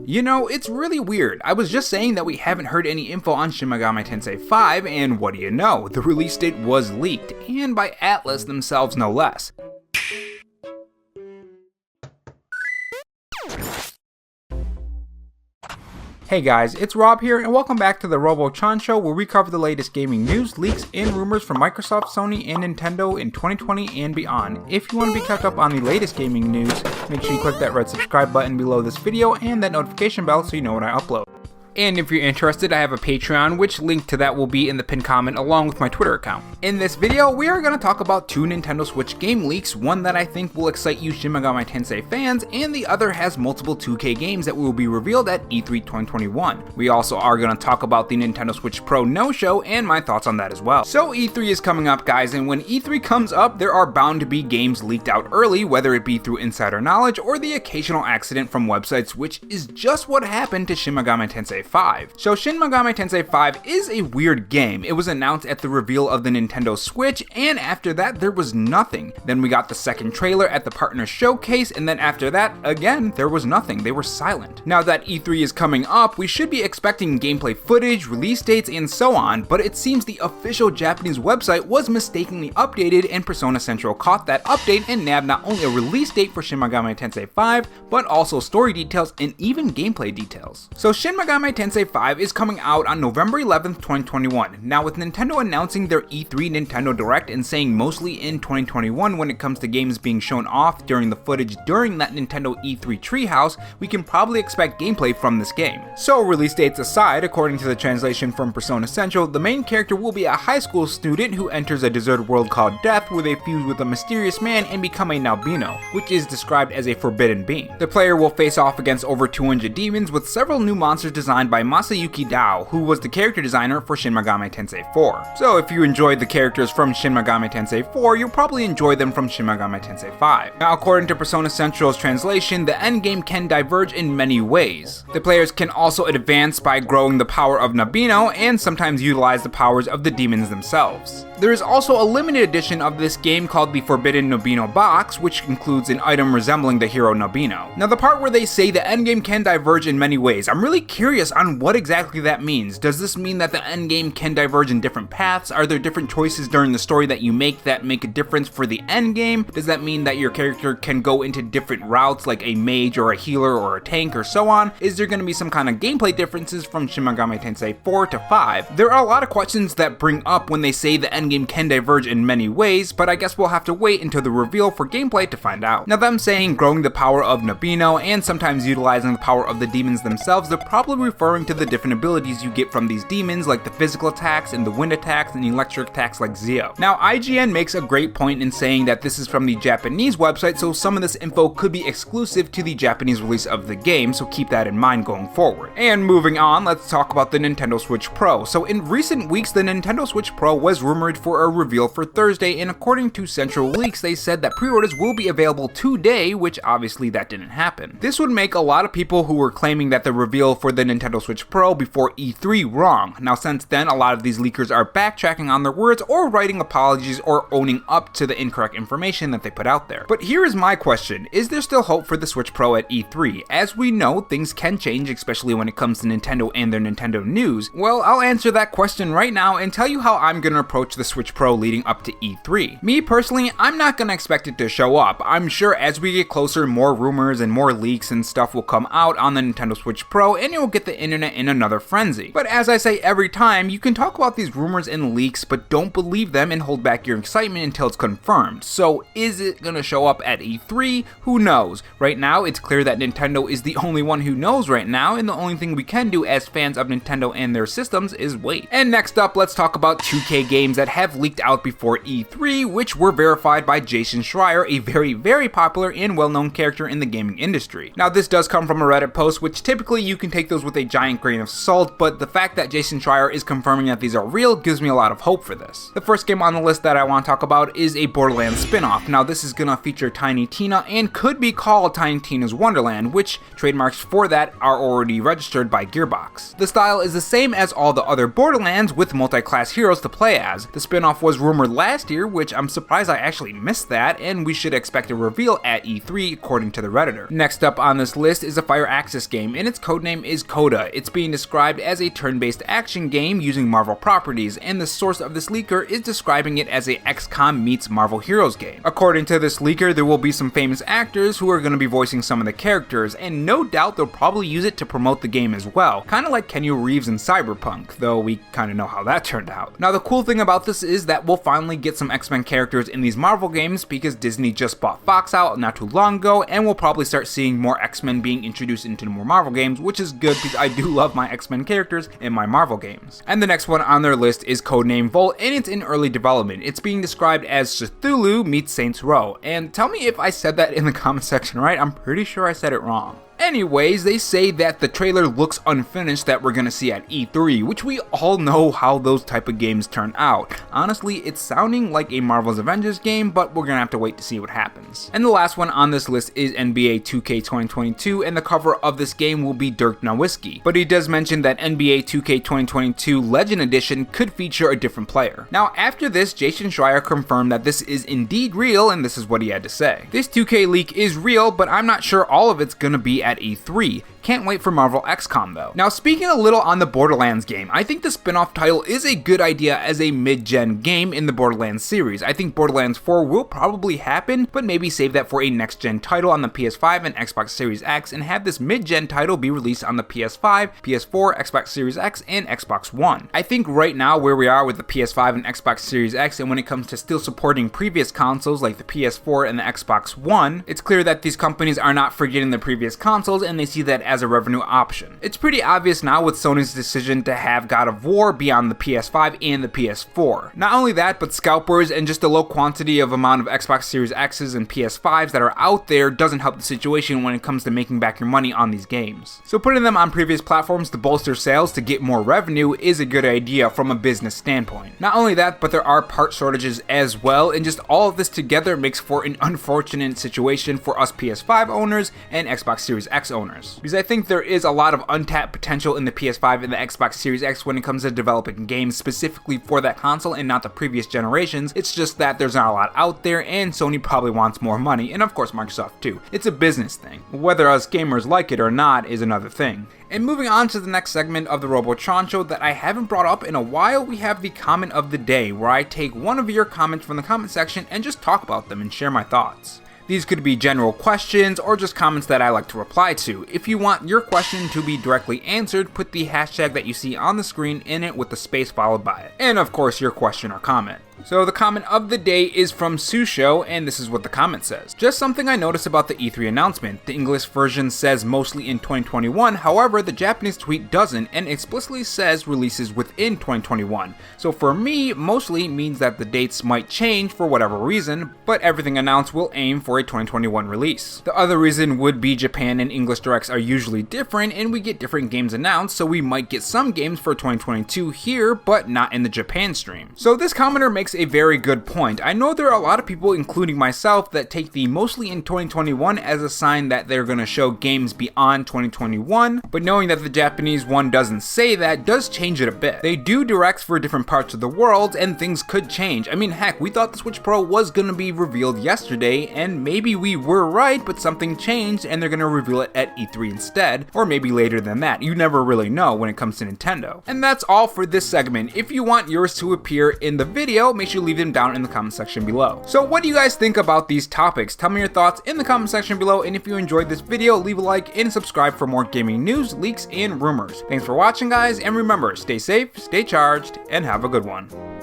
You know, it's really weird. I was just saying that we haven't heard any info on Shin Megami Tensei 5, and what do you know? The release date was leaked, and by ALOT themselves no less. Hey guys, it's Rob here, and welcome back to the Robo Show, where we cover the latest gaming news, leaks, and rumors from Microsoft, Sony, and Nintendo in 2020 and beyond. If you want to be kept up on the latest gaming news, make sure you click that red subscribe button below this video and that notification bell so you know when I upload. And if you're interested, I have a Patreon, which link to that will be in the pinned comment along with my Twitter account. In this video, we are going to talk about two Nintendo Switch game leaks, one that I think will excite you Shin Megami Tensei fans, and the other has multiple 2K games that will be revealed at E3 2021. We also are going to talk about the Nintendo Switch Pro no-show and my thoughts on that as well. So E3 is coming up, guys, and when E3 comes up, there are bound to be games leaked out early, whether it be through insider knowledge or the occasional accident from websites, which is just what happened to Shin Megami Tensei 5. So Shin Megami Tensei 5 is a weird game. It was announced at the reveal of the Nintendo Switch, and after that there was nothing. Then we got the second trailer at the partner showcase, and then after that, again, there was nothing. They were silent. Now that E3 is coming up, we should be expecting gameplay footage, release dates, and so on, but it seems the official Japanese website was mistakenly updated, and Persona Central caught that update and nabbed not only a release date for Shin Megami Tensei 5, but also story details and even gameplay details. So Shin Megami Tensei 5 is coming out on November 11th, 2021. Now with Nintendo announcing their E3 Nintendo Direct and saying mostly in 2021 when it comes to games being shown off during the footage during that Nintendo E3 treehouse, we can probably expect gameplay from this game. So release dates aside, according to the translation from Persona Central, the main character will be a high school student who enters a deserted world called Death where they fuse with a mysterious man and become a Nobino, which is described as a forbidden being. The player will face off against over 200 demons with several new monsters designed by Masayuki Dao, who was the character designer for Shin Megami Tensei 4. So if you enjoyed the characters from Shin Megami Tensei 4, you'll probably enjoy them from Shin Megami Tensei 5. Now according to Persona Central's translation, the endgame can diverge in many ways. The players can also advance by growing the power of Nobino and sometimes utilize the powers of the demons themselves. There is also a limited edition of this game called the Forbidden Nobino Box, which includes an item resembling the hero Nobino. Now the part where they say the endgame can diverge in many ways, I'm really curious on what exactly that means. Does this mean that the endgame can diverge in different paths? Are there different choices during the story that you make that make a difference for the endgame? Does that mean that your character can go into different routes like a mage or a healer or a tank or so on? Is there going to be some kind of gameplay differences from Shin Megami Tensei 4 to 5? There are a lot of questions that bring up when they say the endgame can diverge in many ways, but I guess we'll have to wait until the reveal for gameplay to find out. Now them saying growing the power of Nobino and sometimes utilizing the power of the demons themselves, they're probably referring to the different abilities you get from these demons, like the physical attacks and the wind attacks and electric attacks like Zeo. Now IGN makes a great point in saying that this is from the Japanese website, so some of this info could be exclusive to the Japanese release of the game, so keep that in mind going forward. And moving on, let's talk about the Nintendo Switch Pro. So in recent weeks, the Nintendo Switch Pro was rumored for a reveal for Thursday, and according to Central Leaks, they said that pre-orders will be available today, which obviously that didn't happen. This would make a lot of people who were claiming that the reveal for the Nintendo Switch Pro before E3 wrong. Now since then, a lot of these leakers are backtracking on their words or writing apologies or owning up to the incorrect information that they put out there. But here is my question: is there still hope for the Switch Pro at E3? As we know, things can change, especially when it comes to Nintendo and their Nintendo news. Well, I'll answer that question right now and tell you how I'm gonna approach the Switch Pro leading up to E3. Me personally, I'm not gonna expect it to show up. I'm sure as we get closer, more rumors and more leaks and stuff will come out on the Nintendo Switch Pro, and it will get the internet in another frenzy. But as I say every time, you can talk about these rumors and leaks, but don't believe them and hold back your excitement until it's confirmed. So is it gonna show up at E3? Who knows? Right now, it's clear that Nintendo is the only one who knows right now, and the only thing we can do as fans of Nintendo and their systems is wait. And next up, let's talk about 2K games that have leaked out before E3, which were verified by Jason Schreier, a very popular and well-known character in the gaming industry. Now this does come from a Reddit post, which typically you can take those with a giant grain of salt, but the fact that Jason Schreier is confirming that these are real gives me a lot of hope for this. The first game on the list that I want to talk about is a Borderlands spin-off. Now this is gonna feature Tiny Tina and could be called Tiny Tina's Wonderland, which trademarks for that are already registered by Gearbox. The style is the same as all the other Borderlands with multi-class heroes to play as. The spinoff was rumored last year, which I'm surprised I actually missed that, and we should expect a reveal at E3 according to the Redditor. Next up on this list is a Fire Axis game, and its codename is Coda. It's being described as a turn-based action game using Marvel properties, and the source of this leaker is describing it as a XCOM meets Marvel Heroes game. According to this leaker, there will be some famous actors who are going to be voicing some of the characters, and no doubt they'll probably use it to promote the game as well, kinda like Keanu Reeves in Cyberpunk, though we kinda know how that turned out. Now the cool thing about this is that we'll finally get some X-Men characters in these Marvel games because Disney just bought Fox out not too long ago, and we'll probably start seeing more X-Men being introduced into more Marvel games, which is good because I do love my X-Men characters in my Marvel games. And the next one on their list is codename Volt, and it's in early development. It's being described as Cthulhu meets Saints Row, and tell me if I said that in the comment section right, I'm pretty sure I said it wrong. Anyways, they say that the trailer looks unfinished that we're gonna see at E3, which we all know how those type of games turn out. Honestly, it's sounding like a Marvel's Avengers game, but we're gonna have to wait to see what happens. And the last one on this list is NBA 2K 2022, and the cover of this game will be Dirk Nowitzki. But he does mention that NBA 2K 2022 Legend Edition could feature a different player. Now, after this, Jason Schreier confirmed that this is indeed real, and this is what he had to say. This 2K leak is real, but I'm not sure all of it's gonna be at E3. Can't wait for Marvel XCOM though. Now speaking a little on the Borderlands game, I think the spin-off title is a good idea as a mid-gen game in the Borderlands series. I think Borderlands 4 will probably happen, but maybe save that for a next-gen title on the PS5 and Xbox Series X and have this mid-gen title be released on the PS5, PS4, Xbox Series X, and Xbox One. I think right now where we are with the PS5 and Xbox Series X, and when it comes to still supporting previous consoles like the PS4 and the Xbox One, it's clear that these companies are not forgetting the previous consoles and they see that as a revenue option. It's pretty obvious now with Sony's decision to have God of War be on the PS5 and the PS4. Not only that, but scalpers and just the low quantity of amount of Xbox Series X's and PS5s that are out there doesn't help the situation when it comes to making back your money on these games. So putting them on previous platforms to bolster sales to get more revenue is a good idea from a business standpoint. Not only that, but there are part shortages as well, and just all of this together makes for an unfortunate situation for us PS5 owners and Xbox Series X owners. Because I think there is a lot of untapped potential in the PS5 and the Xbox Series X when it comes to developing games specifically for that console and not the previous generations. It's just that there's not a lot out there and Sony probably wants more money, and of course Microsoft too. It's a business thing. Whether us gamers like it or not is another thing. And moving on to the next segment of the Robo Show that I haven't brought up in a while, we have the comment of the day, where I take one of your comments from the comment section and just talk about them and share my thoughts. These could be general questions or just comments that I like to reply to. If you want your question to be directly answered, put the hashtag that you see on the screen in it with the space followed by it. And of course your question or comment. So the comment of the day is from Susho, and this is what the comment says. Just something I noticed about the E3 announcement. The English version says mostly in 2021, however the Japanese tweet doesn't and explicitly says releases within 2021. So for me, mostly means that the dates might change for whatever reason, but everything announced will aim for a 2021 release. The other reason would be Japan and English directs are usually different and we get different games announced, so we might get some games for 2022 here, but not in the Japan stream. So this commenter makes a very good point. I know there are a lot of people, including myself, that take the mostly in 2021 as a sign that they're going to show games beyond 2021, but knowing that the Japanese one doesn't say that does change it a bit. They do directs for different parts of the world and things could change. I mean, heck, we thought the Switch Pro was going to be revealed yesterday and maybe we were right, but something changed and they're going to reveal it at E3 instead, or maybe later than that. You never really know when it comes to Nintendo. And that's all for this segment. If you want yours to appear in the video, make sure you leave them down in the comment section below. So what do you guys think about these topics? Tell me your thoughts in the comment section below, and if you enjoyed this video, leave a like and subscribe for more gaming news, leaks, and rumors. Thanks for watching guys, and remember, stay safe, stay charged, and have a good one.